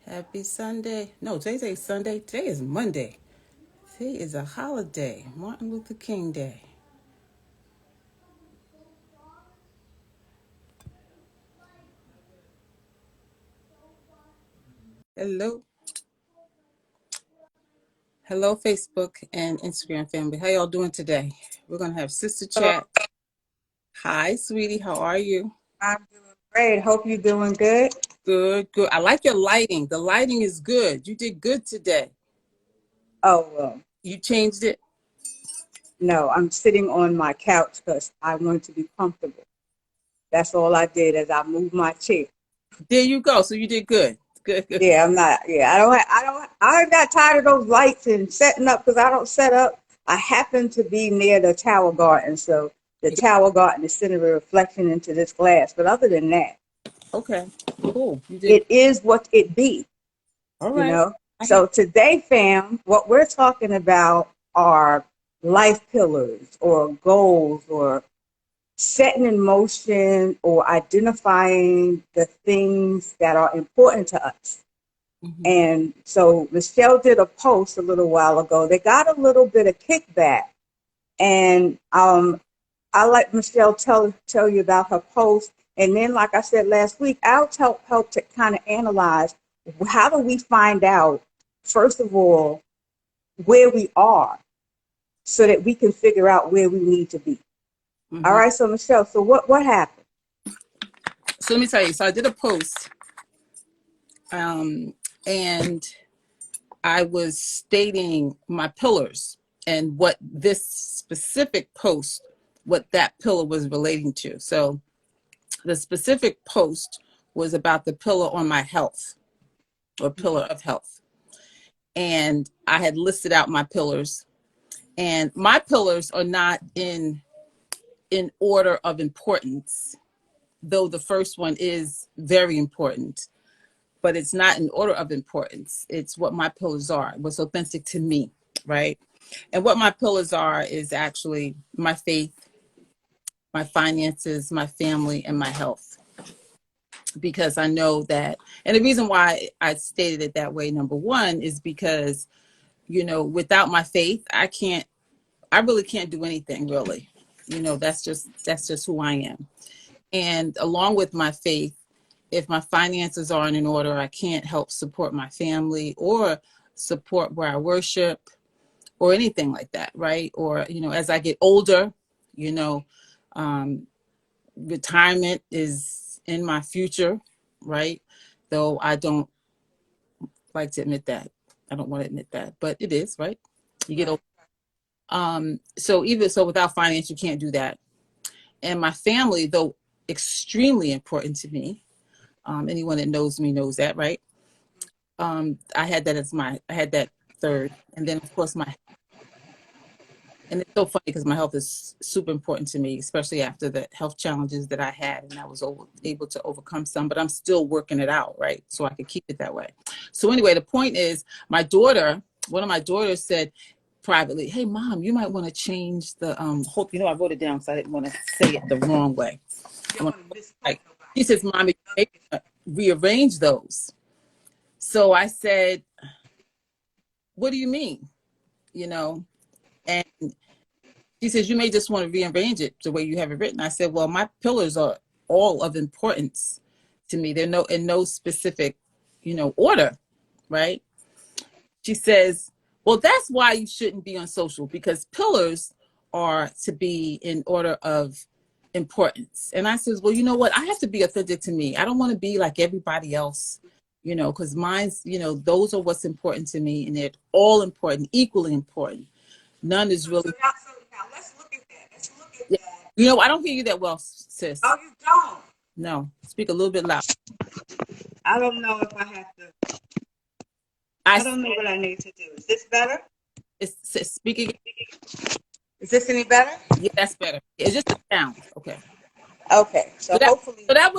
Happy Sunday. No, today's a Sunday. Today is Monday. Today is a holiday, Martin Luther King Day. Hello. Hello, Facebook and Instagram family. How y'all doing today? We're going to have sister Hello. chat. Hi, sweetie. How are you? I'm doing great. Hope you're doing good. Good, good. I like your lighting. The lighting is good. You did good today. Oh, well, You changed it. no, I'm sitting on my couch because I want to be comfortable. That's all I did as I moved my chair. There you go. So you did good. Good, good. Yeah, I'm not. Yeah, I got tired of those lights and setting up because I don't set up. I happen to be near the tower garden, so the tower garden is sending a reflection into this glass. But other than that, Okay, cool. You did. it is what it be. All you right. know. I hear. So today, fam, what we're talking about are life pillars or goals or setting in motion or identifying the things that are important to us. Mhm. And so Michelle did a post a little while ago. They got a little bit of kickback. And I'll let Michelle tell you about her post. And then, like I said last week, I'll help to kind of analyze how do we find out, first of all, where we are so that we can figure out where we need to be. All Mhm. right, so Michelle, so what happened? So let me tell you. So I did a post, um, and I was stating my pillars and what this specific post, what that pillar was relating to. So the specific post was about the pillar on my health or pillar of health. And I had listed out my pillars, and my pillars are not in order of importance, though the first one is very important, but it's not in order of importance. It's what my pillars are, what's authentic to me, right? And what my pillars are is actually my faith, my finances, my family, and my health. Because I know that, and the reason why I stated it that way, number one, is because, without my faith, I really can't do anything really. That's just who I am. And along with my faith, if my finances aren't in order, I can't help support my family or support where I worship or anything like that, right? Or, as I get older, you know, um, retirement is in my future, right? Though I don't like to admit that. I don't want to admit that, but it is, right? You get old. Right. So even so, without finance, you can't do that. And my family, though extremely important to me, anyone that knows me knows that, right? I had that third. And then, of course, and it's so funny because my health is super important to me, especially after the health challenges that I had, and I was able to overcome some, but I'm still working it out, right? So I could keep it that way. So anyway, the point is, one of my daughters said privately, "Hey, mom, you might want to change the whole." I wrote it down because I didn't want to say it the wrong way. You I don't want want to like misquote She nobody. says, "Mommy, maybe rearrange those." So I said, "What do you mean?" You know, and she says, "You may just want to rearrange it the way you have it written." I said, "Well, my pillars are all of importance to me. They're in no specific, order, right?" She says, "Well, that's why you shouldn't be on social, because pillars are to be in order of importance." And I says, "Well, you know what? I have to be authentic to me. I don't want to be like everybody else, because mine's, those are what's important to me, and they're all important, equally important. None is So, really." now let's look at that. Let's look at Yeah. that. I don't hear you that well, sis. Oh, you don't. No, speak a little bit loud. I don't know if I have to. I I don't know what I need to do. Is this better? speak again. Is this any better? Yeah, that's better. It's just the sound. Okay. Okay, So so hopefully, that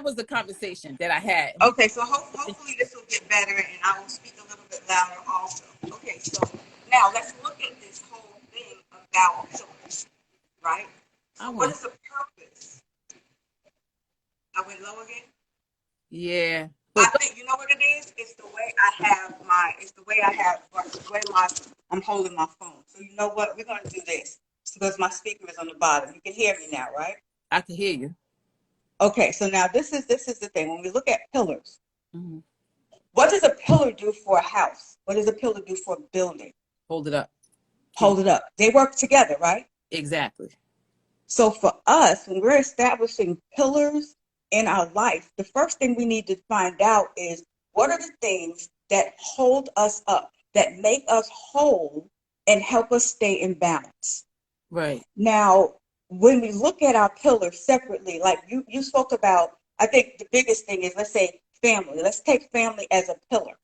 was the conversation that I had. okay, so hopefully this will get better, and I will speak a little bit louder also. Okay, so now let's look at this whole thing about pillars, right? I So what want. is the purpose? I went low again. Yeah. But think you know what it is. It's the way I have my. It's the way I have. Or it's the way my. I'm holding my phone. So you know what? We're going to do this because my speaker is on the bottom. You can hear me now, right? I can hear you. Okay. So now this is the thing. When we look at pillars, Hmm. what does a pillar do for a house? What does a pillar do for a building? Hold it up. Keep Hold it up. They work together, right? exactly. So for us, when we're establishing pillars in our life, the first thing we need to find out is what are the things that hold us up, that make us whole and help us stay in balance. Right. Now, when we look at our pillars separately, like you spoke about, I think the biggest thing is, let's say family. Let's take family as a pillar.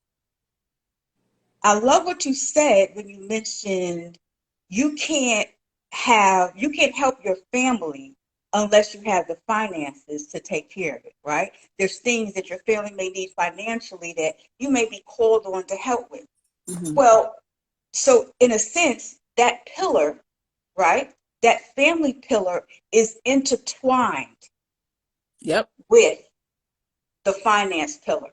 I love what you said when you mentioned you can't you can't help your family unless you have the finances to take care of it, right? There's things that your family may need financially that you may be called on to help with. Hmm. Well, so in a sense, that pillar, right? That family pillar is intertwined Yep. with the finance pillar.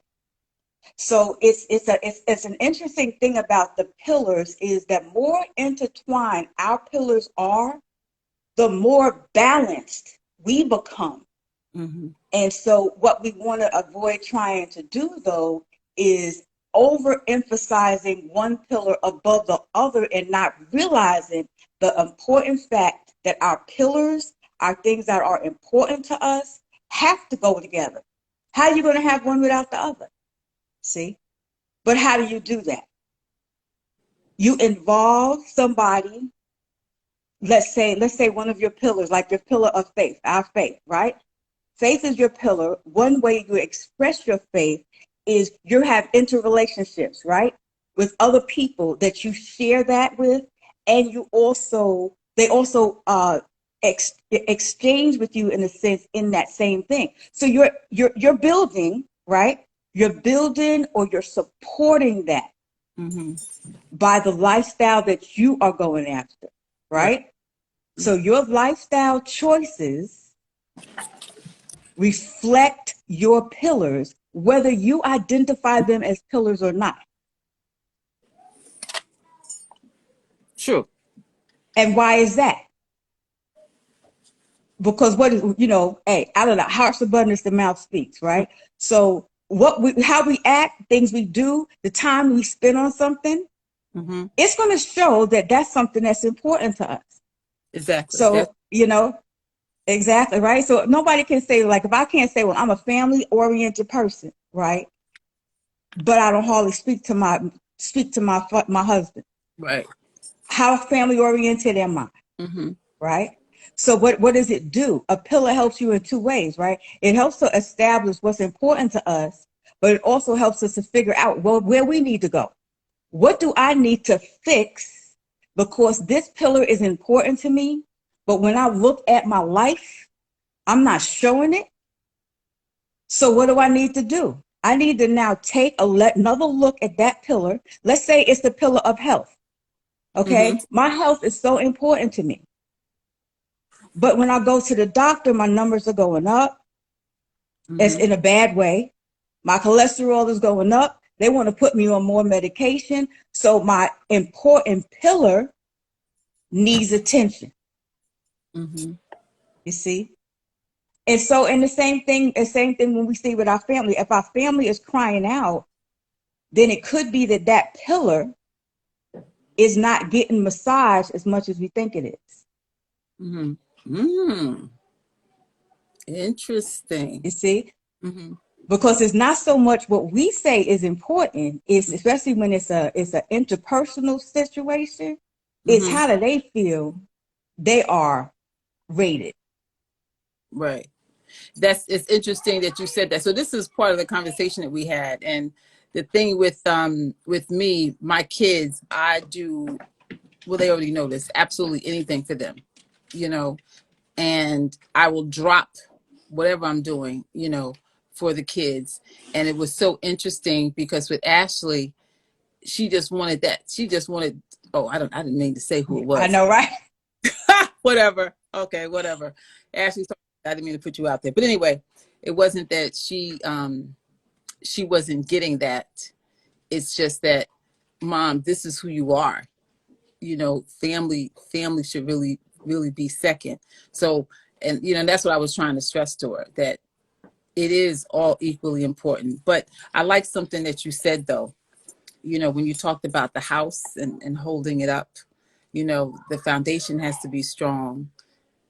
So it's an interesting thing about the pillars is that more intertwined our pillars are, the more balanced we become. Hmm. And so what we want to avoid trying to do though is overemphasizing one pillar above the other and not realizing the important fact that our pillars, our things that are important to us, have to go together. How are you going to have one without the other? See? But how do you do that? You involve somebody, let's say one of your pillars, like your pillar of faith, our faith, right? Faith is your pillar. One way you express your faith is you have interrelationships, right? With other people that you share that with, and they also exchange with you in a sense in that same thing. So you're building, right? You're building or you're supporting that Hmm. by the lifestyle that you are going after, Right. right? So your lifestyle choices reflect your pillars, whether you identify them as pillars or not. True. And why is that? Because what is, hey, out of the heart's abundance, the mouth speaks, right? So how we act, things we do, the time we spend on something, Hmm. it's going to show that that's something that's important to us. Exactly. That's So, exactly, right? So nobody can say, like, if I can't say, well, I'm a family oriented person, right? But I don't hardly speak to my husband. right. How family oriented am I? Hmm. Right? So what does it do? A pillar helps you in two ways, right? It helps to establish what's important to us, but it also helps us to figure out, well, where we need to go. What do I need to fix? Because this pillar is important to me, but when I look at my life, I'm not showing it. So what do I need to do? I need to now take another look at that pillar. Let's say it's the pillar of health. Hmm. Okay. My health is so important to me. But when I go to the doctor, my numbers are going up. It's Hmm. in a bad way. My cholesterol is going up. They want to put me on more medication. So my important pillar needs attention. Hmm. You see? And so, and the same thing when we see with our family. If our family is crying out, then it could be that pillar is not getting massaged as much as we think it is. Hmm. Mm. Interesting. You see? Hmm. Because it's not so much what we say is important, it's especially when it's an interpersonal situation, it's Hmm. how do they feel they are rated. Right. It's interesting that you said that. So this is part of the conversation that we had, and the thing with me, my kids, I do, well, they already know this, absolutely anything for them, you know, and I will drop whatever I'm doing, for the kids. And it was so interesting because with Ashley, she just wanted that. She just wanted, oh, I didn't mean to say who it I was. know, right? Whatever. Okay, whatever. Ashley, I didn't mean to put you out there. But anyway, it wasn't that she wasn't getting that. It's just that, Mom, this is who you are. Family should really be second. So, and that's what I was trying to stress to her, that it is all equally important. But I like something that you said, though, when you talked about the house and holding it up. The foundation has to be strong.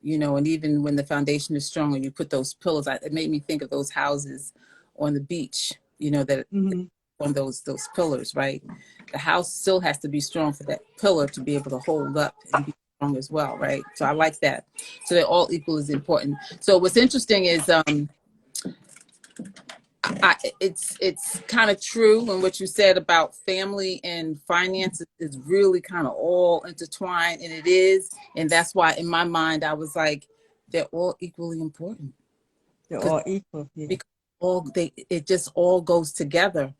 And even when the foundation is strong and you put those pillars, it made me think of those houses on the beach, that Mm-hmm. on those pillars, right? The house still has to be strong for that pillar to be able to hold up and be strong as well, right? So I like that. So they're all equal is important. So what's interesting is it's kind of true when what you said about family and finances is really kind of all intertwined, and it is. And that's why in my mind I was like, they're all equally important. They're all equal. Yeah. Because it just all goes together.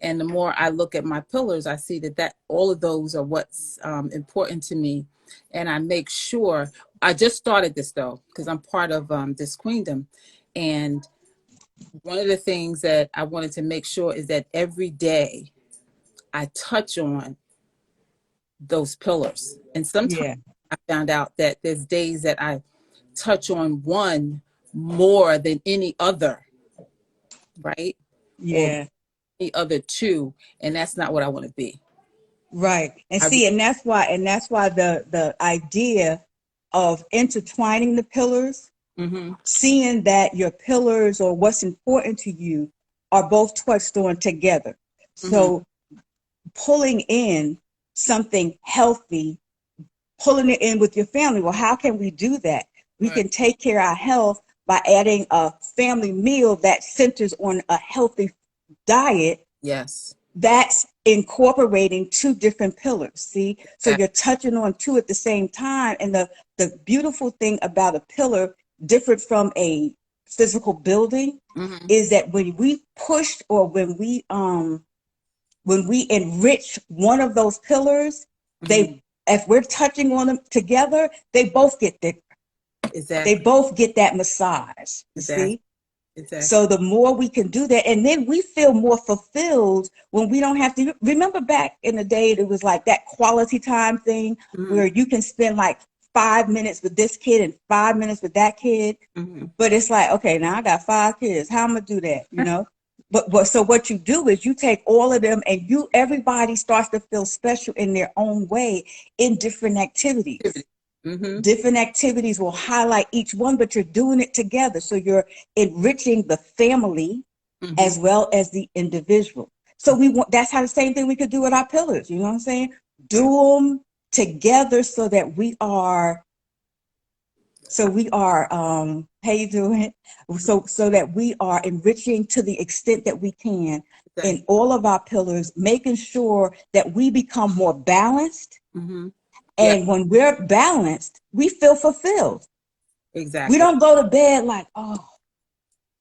And the more I look at my pillars, I see that all of those are what's important to me. And I make sure, I just started this though, because I'm part of this queendom. And one of the things that I wanted to make sure is that every day I touch on those pillars. And sometimes Yeah. I found out that there's days that I touch on one more than any other, right? Or Yeah. the other two, and that's not what I want to be. Right. And I see, and that's why the idea of intertwining the pillars, mm-hmm, seeing that your pillars or what's important to you are both touched on together. mm-hmm, So pulling in something healthy, pulling it in with your family. Well, how can we do that? We right, can take care of our health by adding a family meal that centers on a healthy diet. yes, That's incorporating two different pillars. See, so that, you're touching on two at the same time. And the beautiful thing about a pillar, different from a physical building, mm-hmm, is that when we push or when we enrich one of those pillars, mm-hmm, they, if we're touching on them together, they both get they exactly, both get that massage. You exactly, see? exactly, So the more we can do that, and then we feel more fulfilled when we don't have to. Remember back in the day, it was like that quality time thing mm-hmm, where you can spend like 5 minutes with this kid and 5 minutes with that kid. mm-hmm. But it's like, okay, now I got 5 kids. How am I gonna do that? But so what you do is you take all of them and everybody starts to feel special in their own way in different activities. Mm-hmm, Different activities will highlight each one, but you're doing it together. So you're enriching the family mm-hmm, as well as the individual. So we want, that's how the same thing we could do with our pillars. You know what I'm saying? Do them together so that we are how you doing? So that we are enriching to the extent that we can exactly, in all of our pillars, making sure that we become more balanced. mm-hmm, yeah, And when we're balanced, we feel fulfilled. We exactly, don't go to bed like, oh,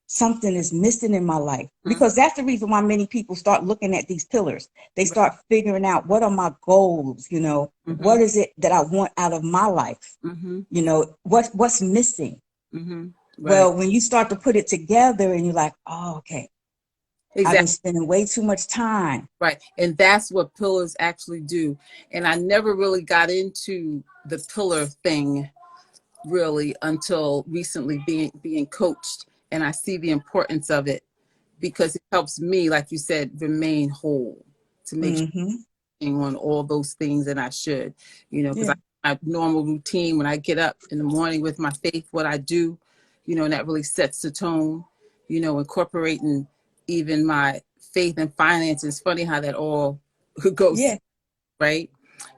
something is missing in my life. mm-hmm, Because that's the reason why many people start looking at these pillars. They right, start figuring out, what are my goals? mm-hmm, What is it that I want out of my life? mm-hmm, What's missing? mm-hmm, right, Well, when you start to put it together and you're like, oh, okay, I've exactly, been spending way too much time. right, and that's what pillars actually do. And I never really got into the pillar thing really until recently, being coached, and I see the importance of it, because it helps me, like you said, remain whole, to make sure Mm-hmm. I'm on all those things that I should, because Yeah. I my normal routine when I get up in the morning with my faith, what I do, and that really sets the tone, incorporating even my faith and finances. Funny how that all goes, Yeah. right?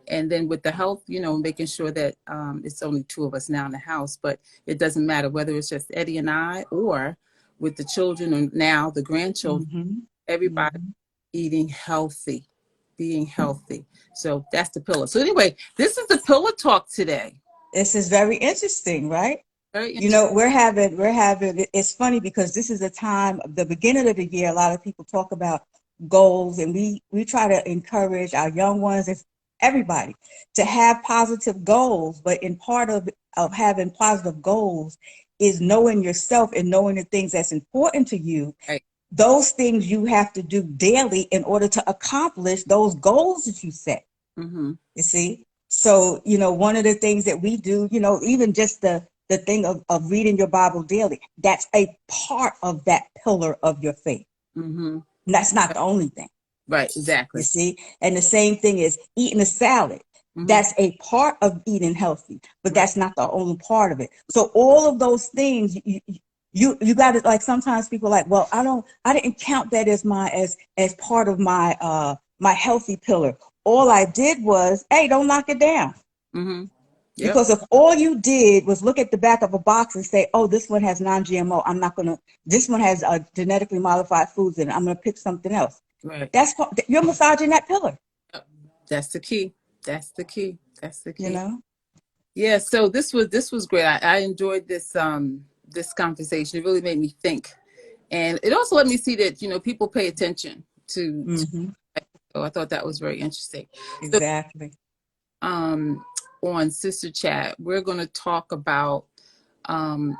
And then with the health, making sure that it's only two of us now in the house, but it doesn't matter whether it's just Eddie and I, or with the children, and now the grandchildren, Mm-hmm. everybody Mm-hmm. eating healthy, being healthy. So that's the pillar. So anyway, this is the pillar talk today. This is very interesting, right? Very interesting. We're having, it's funny because this is a time, the beginning of the year, a lot of people talk about goals, and we try to encourage our young ones and everybody to have positive goals. But in part of having positive goals is knowing yourself and knowing the things that's important to you, Right. those things you have to do daily in order to accomplish those goals that you set. Mm-hmm. You see? So, one of the things that we do, even just the thing of reading your Bible daily, that's a part of that pillar of your faith. Mm-hmm. And that's not the only thing. Right, You exactly. see? And the same thing is eating a salad. Mm-hmm. That's a part of eating healthy, but Right. that's not the only part of it. So all of those things, you got to, like, sometimes people are like, well, I didn't count that as part of my healthy pillar. All I did was, hey, don't knock it down. Mm-hmm. Yep. Because if all you did was look at the back of a box and say, oh, this one has non-GMO, this one has genetically modified foods in it, I'm going to pick something else. Right. You're massaging that pillar, Yep. That's the key. That's the key. That's the you key. know? Yeah. So this was great. I enjoyed this conversation. It really made me think, and it also let me see that people pay attention to. Mm-hmm. So I thought that was very interesting. So Exactly. on Sister Chat, we're going to talk about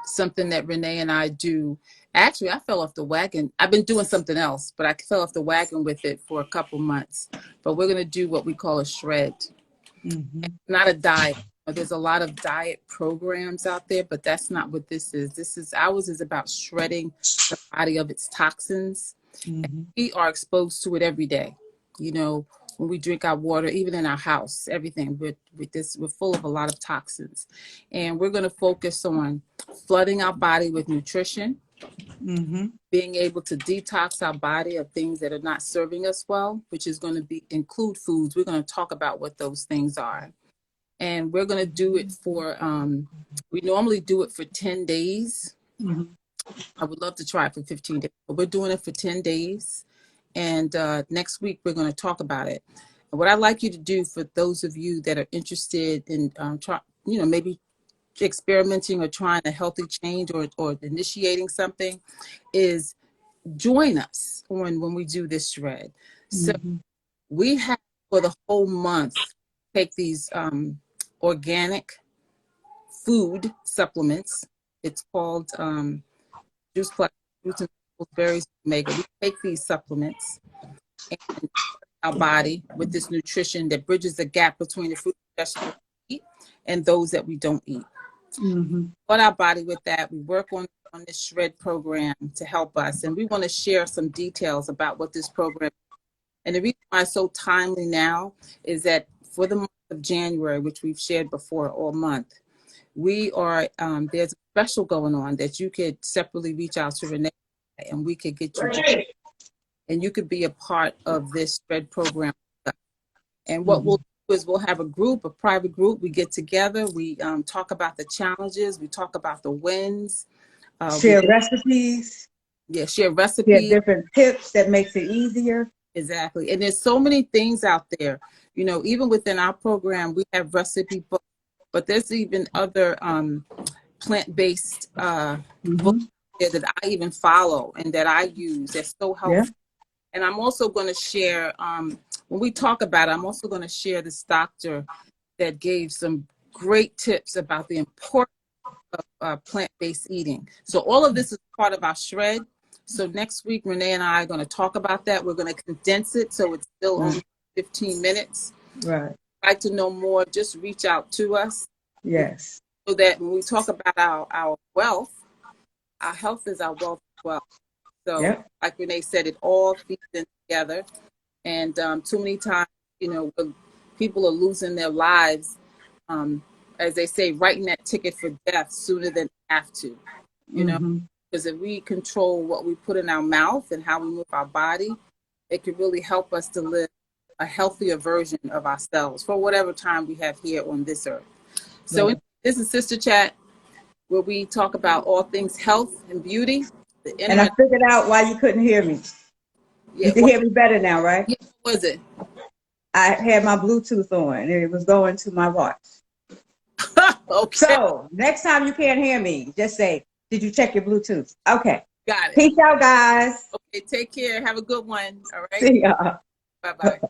something that Renee and I do. Actually, I fell off the wagon. I've been doing something else, but I fell off the wagon with it for a couple months. But we're going to do what we call a shred. Mm-hmm. Not a diet. There's a lot of diet programs out there, but that's not what this is. Ours is about shredding the body of its toxins. Mm-hmm. We are exposed to it every day. When we drink our water, even in our house, everything we're full of a lot of toxins. And we're going to focus on flooding our body with nutrition, Mm-hmm. being able to detox our body of things that are not serving us well, which is going to include foods. We're going to talk about what those things are. And we're going to do it we normally do it for 10 days. Mm-hmm. I would love to try it for 15 days, but we're doing it for 10 days. And next week, we're going to talk about it. And what I'd like you to do, for those of you that are interested in maybe experimenting or trying a healthy change or initiating something, is join us when we do this shred. So Mm-hmm. we have, for the whole month, take these organic food supplements. It's called Juice Plus Fruits and Vegetables, Berries, Omega. We take these supplements and our body with this nutrition that bridges the gap between the fruit and vegetables we eat and those that we don't eat. Mm-hmm. Flood our body with that. We work on this shred program to help us, and we want to share some details about what this program is. And the reason why it's so timely now is that for the month of January, which we've shared before all month, we are there's a special going on that you could separately reach out to Renee and we could get you and you could be a part of this shred program. And what we'll do is we'll have a private group. We get together, we talk about the challenges, we talk about the wins, Share recipes. share Share recipes. different tips that makes it easier. Exactly. And there's so many things out there. Even within our program, we have recipe books, but there's even other plant-based books there that I even follow and that I use. That's so helpful. Yeah. And I'm also going to share, when we talk about it, I'm also going to share this doctor that gave some great tips about the importance of plant-based eating. So all of this is part of our shred. So next week, Renee and I are going to talk about that. We're going to condense it so it's still only 15 minutes. Right. If you'd like to know more, just reach out to us. Yes. So that when we talk about our wealth, our health is our wealth as well. So like Renee said, it all feeds in together. And too many times, people are losing their lives, as they say, writing that ticket for death sooner than they have to, because if we control what we put in our mouth and how we move our body, it can really help us to live a healthier version of ourselves for whatever time we have here on this earth. So this is Sister Chat, where we talk about all things health and beauty. And I figured out why you couldn't hear me. Yeah, you can hear me better now, right? Yeah, what was it? I had my Bluetooth on and it was going to my watch. Okay. So next time you can't hear me, just say, did you check your Bluetooth? Okay. Got it. Peace out, guys. Okay, take care. Have a good one. All right. See y'all. Bye-bye.